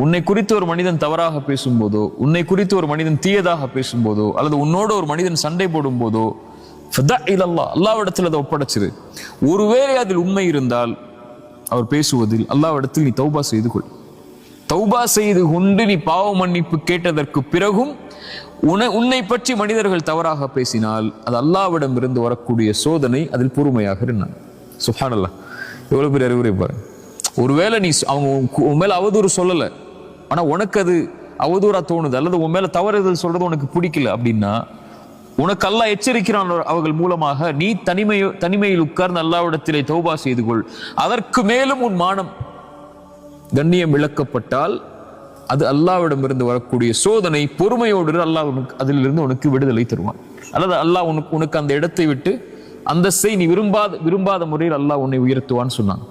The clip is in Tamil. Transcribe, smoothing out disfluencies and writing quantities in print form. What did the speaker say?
உன்னை குறித்து ஒரு மனிதன் தவறாக பேசும்போதோ, உன்னை குறித்து ஒரு மனிதன் தீயதாக பேசும்போதோ, அல்லது உன்னோட ஒரு மனிதன் சண்டை போடும் போதோ, அல்லாஹ்விடத்தில் அதை ஒப்படைச்சிரு. ஒருவேளை அதில் உண்மை இருந்தால் அவர் பேசுவதில் அல்லாஹ்விடத்தில் நீ தௌபா செய்து கொள். தௌபா செய்து கொண்டு நீ பாவ மன்னிப்பு கேட்டதற்கு பிறகும் உன்னை பற்றி மனிதர்கள் தவறாக பேசினால் அது அல்லாஹ்விடம் இருந்து வரக்கூடிய சோதனை. அதில் பொறுமையாக இருந்தான். சுப்ஹானல்லாஹ், எவ்வளவு பெரிய அறிவுரை பாருங்க. ஒருவேளை நீ அவங்க உன் மேல அவதூறு சொல்லலை, ஆனா உனக்கு அது அவதூறா தோணுது, அல்லது உன் மேல தவறுதல் சொல்றது உனக்கு பிடிக்கல அப்படின்னா உனக்கு அல்லாஹ் எச்சரிக்கிறான். அவர்கள் மூலமாக நீ தனிமையில் உட்கார்ந்து அல்லாஹ்விடத்திலே தௌபா செய்து கொள். அதற்கு மேலும் உன் மானம் கண்ணியம் இழக்கப்பட்டால் அது அல்லாஹ்விடமிருந்து வரக்கூடிய சோதனை. பொறுமையோடு அல்லாஹ் அதிலிருந்து உனக்கு விடுதலை தருவான். அல்லது அல்லாஹ் உனக்கு அந்த இடத்தை விட்டு அந்தஸ்தை நீ விரும்பாத முறையில் அல்லாஹ் உன்னை உயர்த்துவான்னு சொன்னான்.